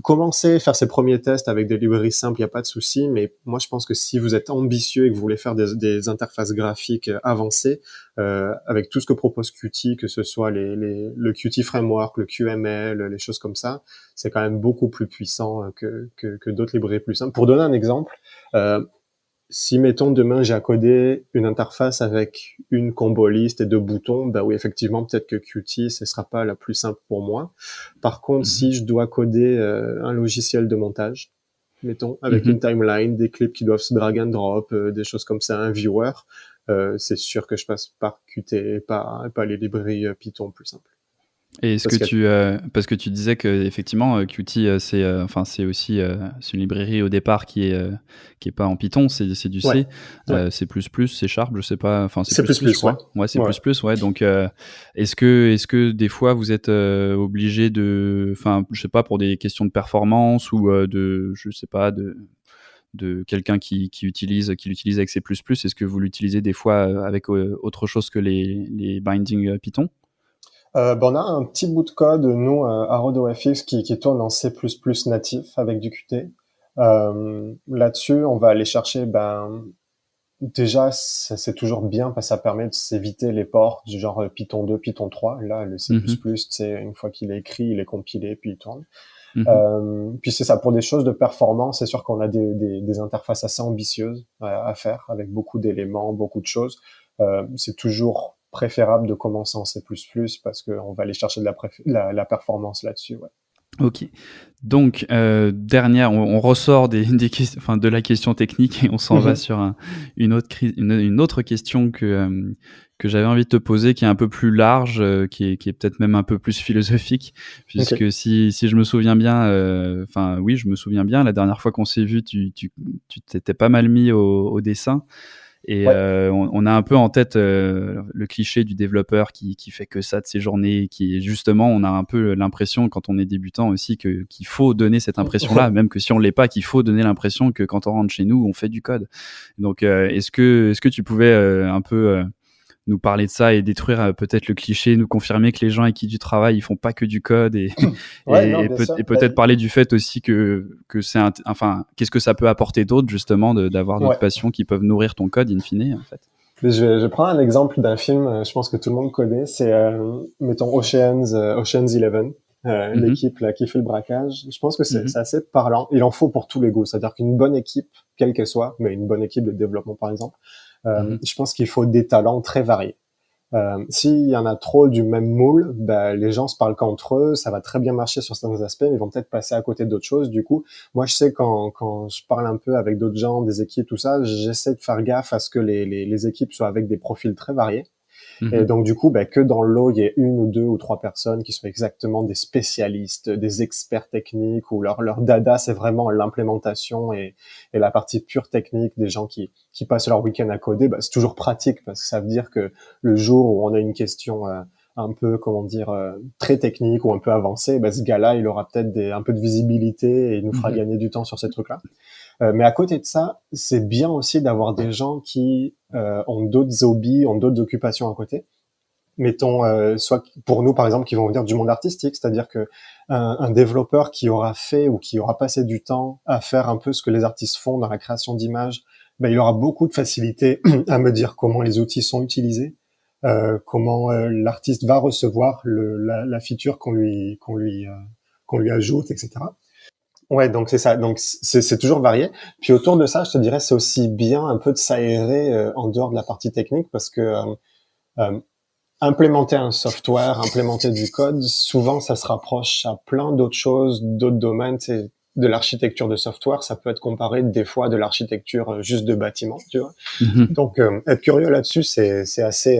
Commencez à faire ses premiers tests avec des librairies simples, il n'y a pas de souci, mais moi je pense que si vous êtes ambitieux et que vous voulez faire des interfaces graphiques avancées, avec tout ce que propose Qt, que ce soit le Qt Framework, le QML, les choses comme ça, c'est quand même beaucoup plus puissant que d'autres librairies plus simples. Pour donner un exemple, euh, si, mettons, demain, j'ai à coder une interface avec une combo liste et deux boutons, bah oui, effectivement, peut-être que Qt, ce sera pas la plus simple pour moi. Par contre, Mhm. si je dois coder un logiciel de montage, mettons, avec une Mhm. timeline, des clips qui doivent se drag and drop, des choses comme ça, un viewer, c'est sûr que je passe par Qt et pas les librairies Python plus simples. Et est-ce que Parce que, parce que tu disais que effectivement Qt enfin c'est aussi c'est une librairie au départ qui est pas en Python, c'est du ouais, C, ouais. C++, C Sharp, je sais pas, enfin C++, C++, je ouais. crois. Ouais, C++, Ouais. ouais. Donc est-ce que des fois vous êtes obligé de, enfin je sais pas, pour des questions de performance ou de, je sais pas, de quelqu'un qui l'utilise avec C++, est-ce que vous l'utilisez des fois avec autre chose que les bindings Python? On a un petit bout de code, nous, à RodeauFX, qui tourne en C++ natif avec du Qt. Là-dessus, on va aller chercher, déjà, c'est toujours bien parce que ça permet de s'éviter les ports du genre Python 2, Python 3. Là, le C++, Mhm. c'est une fois qu'il est écrit, il est compilé, puis il tourne. Mhm. Puis c'est ça, pour des choses de performance, c'est sûr qu'on a des interfaces assez ambitieuses à faire, avec beaucoup d'éléments, beaucoup de choses. C'est toujours préférable de commencer en C++ parce qu'on va aller chercher de la performance là-dessus. Ouais. Ok. Donc, dernière, on ressort enfin, de la question technique et on s'en va Mhm. sur une autre question que j'avais envie de te poser, qui est un peu plus large, qui est peut-être même un peu plus philosophique, Ok. puisque si je me souviens bien, enfin oui, je me souviens bien, la dernière fois qu'on s'est vu, tu t'étais pas mal mis au dessin. Et Ouais. on a un peu en tête le cliché du développeur qui fait que ça de ses journées, qui justement, on a un peu l'impression quand on est débutant aussi qu'il faut donner cette impression-là, même que si on l'est pas, qu'il faut donner l'impression que quand on rentre chez nous, on fait du code. Donc, est-ce que tu pouvais un peu nous parler de ça et détruire peut-être le cliché, nous confirmer que les gens avec qui tu travailles, ils font pas que du code Ouais, non, bien sûr. et peut-être parler du fait aussi que c'est enfin, qu'est-ce que ça peut apporter d'autre justement d'avoir d'autres Ouais. passions qui peuvent nourrir ton code in fine, en fait. Mais je prends un exemple d'un film, je pense que tout le monde connaît, c'est, mettons, Ocean's 11, Mhm, l'équipe là qui fait le braquage. Je pense que mhm, c'est assez parlant. Il en faut pour tous les goûts, c'est-à-dire qu'une bonne équipe, quelle qu'elle soit, mais une bonne équipe de développement par exemple, mhm, je pense qu'il faut des talents très variés. S'il y en a trop du même moule, les gens se parlent qu'entre eux, ça va très bien marcher sur certains aspects, mais ils vont peut-être passer à côté d'autres choses. Du coup, moi, je sais quand je parle un peu avec d'autres gens, des équipes, tout ça, j'essaie de faire gaffe à ce que les équipes soient avec des profils très variés. Et mhm, donc, du coup, que dans le lot, il y ait une ou deux ou trois personnes qui soient exactement des spécialistes, des experts techniques, où leur dada, c'est vraiment l'implémentation et la partie pure technique des gens qui passent leur week-end à coder. C'est toujours pratique parce que ça veut dire que le jour où on a une question un peu, comment dire, très technique ou un peu avancée, ce gars-là, il aura peut-être un peu de visibilité et il nous fera mhm, gagner du temps sur ces trucs-là. Mais à côté de ça, c'est bien aussi d'avoir des gens qui ont d'autres hobbies, ont d'autres occupations à côté. Mettons, soit pour nous, par exemple, qui vont venir du monde artistique, c'est-à-dire que un développeur qui aura fait ou qui aura passé du temps à faire un peu ce que les artistes font dans la création d'images, il aura beaucoup de facilité à me dire comment les outils sont utilisés, comment l'artiste va recevoir la feature qu'on lui ajoute, etc. Ouais, donc c'est ça. Donc c'est toujours varié. Puis autour de ça, je te dirais, c'est aussi bien un peu de s'aérer en dehors de la partie technique parce que euh, implémenter un software, implémenter du code, souvent ça se rapproche à plein d'autres choses, d'autres domaines. C'est de l'architecture de software, ça peut être comparé des fois de l'architecture juste de bâtiment, tu vois. mhm. Donc être curieux là-dessus, c'est assez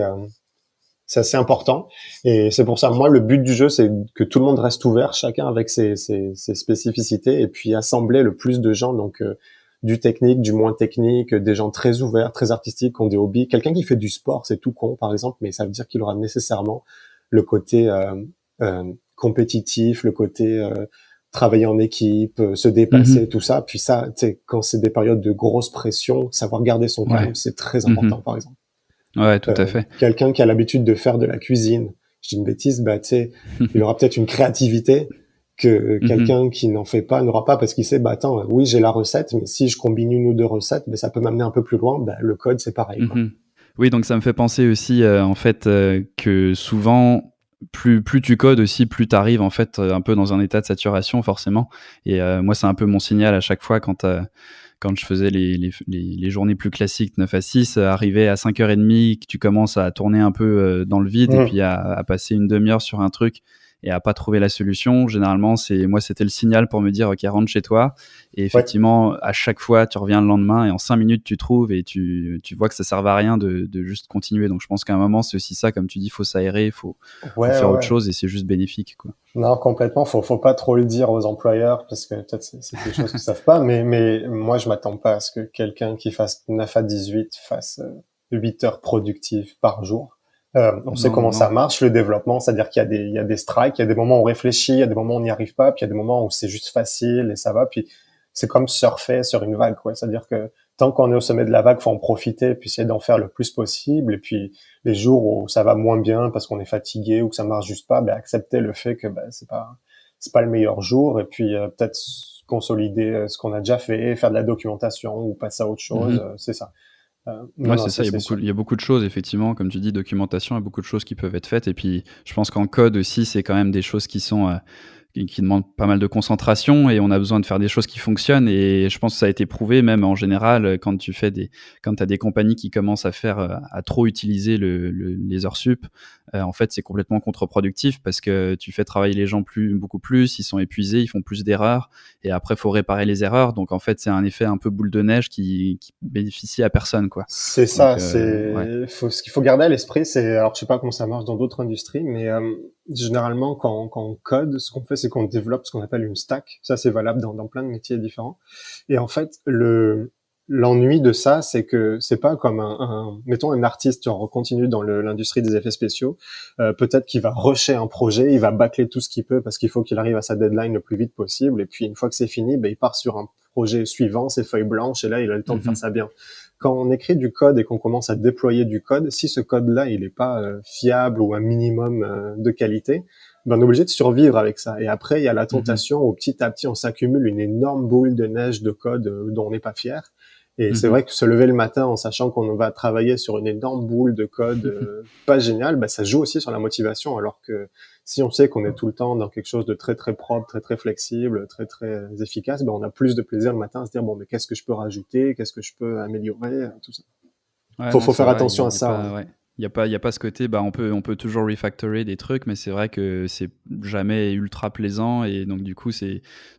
important. Et c'est pour ça, moi, le but du jeu, c'est que tout le monde reste ouvert, chacun avec ses spécificités, et puis assembler le plus de gens. Donc, du technique, du moins technique, des gens très ouverts, très artistiques, qui ont des hobbies. Quelqu'un qui fait du sport, c'est tout con, par exemple, mais ça veut dire qu'il aura nécessairement le côté compétitif, le côté travailler en équipe, se dépasser, Mhm. tout ça. Puis ça, tu sais, quand c'est des périodes de grosse pression, savoir garder son Ouais. calme, c'est très Mhm. important, par exemple. Ouais, tout à fait. Quelqu'un qui a l'habitude de faire de la cuisine, je dis une bêtise, bah, tu sais, il aura peut-être une créativité que Mhm. quelqu'un qui n'en fait pas n'aura pas parce qu'il sait, bah, attends, oui, j'ai la recette, mais si je combine une ou deux recettes, ben, ça peut m'amener un peu plus loin. Bah, le code, c'est pareil, quoi. Mhm. Oui, donc ça me fait penser aussi, en fait, que souvent, plus tu codes aussi, plus tu arrives en fait, un peu dans un état de saturation forcément et moi, c'est un peu mon signal à chaque fois quand je faisais les journées plus classiques 9 à 6, arrivé à 5h30, que tu commences à tourner un peu, dans le vide et Mmh. puis à passer une demi heure sur un truc et à pas trouver la solution. Généralement, c'était le signal pour me dire: «OK, rentre chez toi». Et Ouais. effectivement, à chaque fois, tu reviens le lendemain et en 5 minutes, tu trouves et tu vois que ça ne servait à rien de juste continuer. Donc je pense qu'à un moment, c'est aussi ça, comme tu dis, il faut s'aérer, faut Ouais, ouais, faire autre ouais. chose et c'est juste bénéfique, quoi. Non, complètement. Faut pas trop le dire aux employeurs parce que peut-être c'est quelque chose qu'ils savent pas. Mais moi, je m'attends pas à ce que quelqu'un qui fasse 9 à 18 fasse 8 heures productives par jour. On sait Non, non, comment non. ça marche, le développement. C'est-à-dire il y a des strikes, il y a des moments où on réfléchit, il y a des moments où on n'y arrive pas, puis il y a des moments où c'est juste facile et ça va. Puis c'est comme surfer sur une vague, quoi. C'est-à-dire que tant qu'on est au sommet de la vague, faut en profiter, puis essayer d'en faire le plus possible. Et puis, les jours où ça va moins bien parce qu'on est fatigué ou que ça marche juste pas, ben accepter le fait que ben c'est pas le meilleur jour et puis peut-être consolider ce qu'on a déjà fait, faire de la documentation ou passer à autre chose, Mhm. c'est ça. Non Ouais, non, c'est ça ça, c'est sûr. il y a beaucoup de choses, effectivement, comme tu dis, documentation, il y a beaucoup de choses qui peuvent être faites. Et puis, je pense qu'en code aussi, c'est quand même des choses qui sont, qui demandent pas mal de concentration et on a besoin de faire des choses qui fonctionnent. Et je pense que ça a été prouvé, même en général, quand tu as des compagnies qui commencent à faire, à trop utiliser les heures sup, en fait, c'est complètement contre-productif parce que tu fais travailler les gens beaucoup plus, ils sont épuisés, ils font plus d'erreurs et après, il faut réparer les erreurs. Donc, en fait, c'est un effet un peu boule de neige qui bénéficie à personne, quoi. C'est Donc, ça, ouais. ce qu'il faut garder à l'esprit, c'est, alors je sais pas comment ça marche dans d'autres industries, mais généralement quand on code, ce qu'on fait, c'est qu'on développe ce qu'on appelle une stack. Ça, c'est valable dans plein de métiers différents. Et en fait, l'ennui de ça, c'est que c'est pas comme mettons un artiste, on continue dans l'industrie des effets spéciaux, peut-être qu'il va rusher un projet, il va bâcler tout ce qu'il peut parce qu'il faut qu'il arrive à sa deadline le plus vite possible. Et puis une fois que c'est fini, ben, il part sur un projet suivant, c'est feuille blanche, et là, il a le temps de faire Mhm. ça bien. Quand on écrit du code et qu'on commence à déployer du code, si ce code-là, il n'est pas fiable ou un minimum de qualité, ben on est obligé de survivre avec ça. Et après, il y a la Mhm. tentation où petit à petit, on s'accumule une énorme boule de neige de code dont on n'est pas fier. Et c'est Mhm. vrai que se lever le matin en sachant qu'on va travailler sur une énorme boule de code pas géniale, ben ça joue aussi sur la motivation. Alors que si on sait qu'on est tout le temps dans quelque chose de très très propre, très très flexible, très très efficace, ben on a plus de plaisir le matin à se dire bon mais qu'est-ce que je peux rajouter, qu'est-ce que je peux améliorer, tout ça. Ouais, non, Faut c'est faire vrai, attention à y a ça, ouais. pas, ouais. Il y a pas ce côté, bah, on peut toujours refactorer des trucs, mais c'est vrai que c'est jamais ultra plaisant et donc du coup,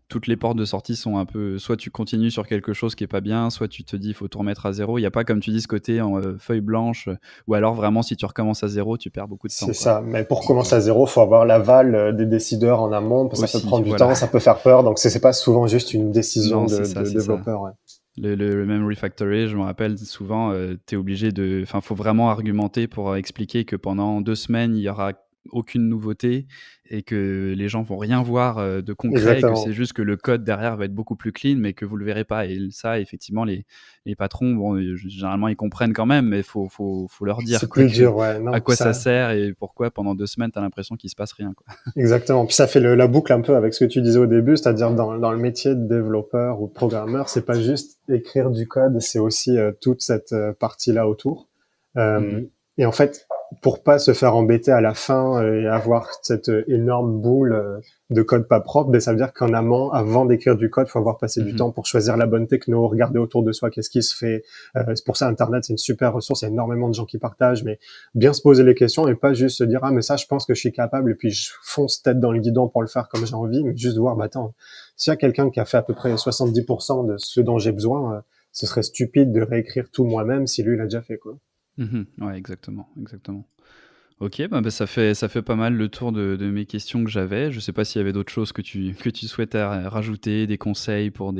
toutes les portes de sortie sont un peu soit tu continues sur quelque chose qui est pas bien, soit tu te dis: «Il faut tout remettre à zéro». Il y a pas, comme tu dis, ce côté en, feuille blanche, ou alors vraiment si tu recommences à zéro, tu perds beaucoup de temps, C'est quoi. ça. Mais pour Donc commencer à zéro, faut avoir l'aval des décideurs en amont, parce que ça peut aussi, prendre du voilà. temps, ça peut faire peur, donc c'est pas souvent juste une décision Non, c'est ça, de c'est ça. développeur, ouais. Le même refactory, je me rappelle souvent, tu es obligé enfin, faut vraiment argumenter pour, expliquer que pendant 2 semaines, il y aura aucune nouveauté et que les gens vont rien voir, de concret et que c'est Exactement. juste que le code derrière va être beaucoup plus clean, mais que vous le verrez pas et ça, effectivement, les patrons, bon, généralement, ils comprennent quand même, mais faut leur dire, C'est quoi, plus dur, ouais. à Non, puis quoi ça ça, sert et pourquoi pendant 2 semaines, tu as l'impression qu'il se passe rien, quoi. exactement. Puis ça fait la boucle un peu avec ce que tu disais au début, c'est-à-dire dans le métier de développeur ou de programmeur, c'est pas juste écrire du code, c'est aussi toute cette partie-là autour. Mmh. Euh, et en fait, pour pas se faire embêter à la fin et avoir cette énorme boule de code pas propre, ben ça veut dire qu'en amont, avant d'écrire du code, faut avoir passé du Mmh. temps pour choisir la bonne techno, regarder autour de soi qu'est-ce qui se fait. C'est pour ça Internet, c'est une super ressource, il y a énormément de gens qui partagent, mais bien se poser les questions et pas juste se dire ah mais ça je pense que je suis capable et puis je fonce tête dans le guidon pour le faire comme j'ai envie, mais juste voir bah attends, s'il y a quelqu'un qui a fait à peu près 70% de ce dont j'ai besoin, ce serait stupide de réécrire tout moi-même si lui il a déjà fait, quoi. Mmh. Ouais, exactement, exactement. OK, bah, ça fait pas mal le tour de mes questions que j'avais. Je sais pas s'il y avait d'autres choses que tu souhaitais rajouter, des conseils pour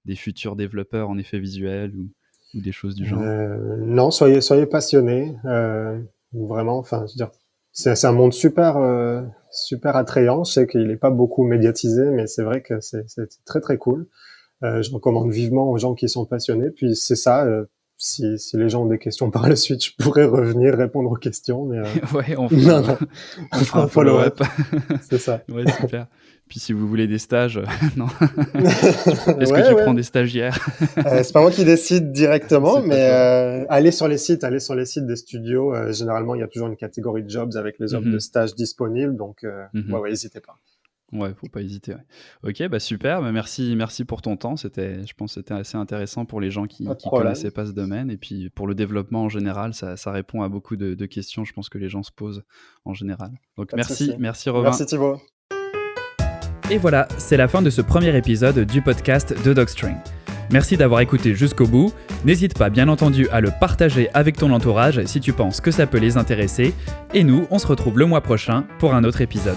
des futurs développeurs en effets visuels ou des choses du genre? Non, soyez passionnés. Vraiment, enfin, je veux dire, c'est un monde super attrayant. Je sais qu'il n'est pas beaucoup médiatisé, mais c'est vrai que c'est très très cool. Je recommande vivement aux gens qui sont passionnés. Puis c'est ça. Si les gens ont des questions par la suite, je pourrais revenir répondre aux questions. Mais ouais, on non, fera un follow-up. C'est ça. Ouais, super. Puis si vous voulez des stages, non. Est-ce que tu prends des stagiaires? C'est pas moi qui décide directement, mais allez sur les sites des studios. Généralement, il y a toujours une catégorie de jobs avec les offres de stages disponibles. Donc, ouais, n'hésitez pas. Ouais, faut pas hésiter. Ouais. Ok, bah super. Bah merci pour ton temps. Je pense que c'était assez intéressant pour les gens qui connaissaient pas ce domaine. Et puis pour le développement en général, ça répond à beaucoup de questions, je pense, que les gens se posent en général. Donc merci Robin. Merci Thibaut. Et voilà, c'est la fin de ce premier épisode du podcast de Docstring. Merci d'avoir écouté jusqu'au bout. N'hésite pas bien entendu à le partager avec ton entourage si tu penses que ça peut les intéresser. Et nous, on se retrouve le mois prochain pour un autre épisode.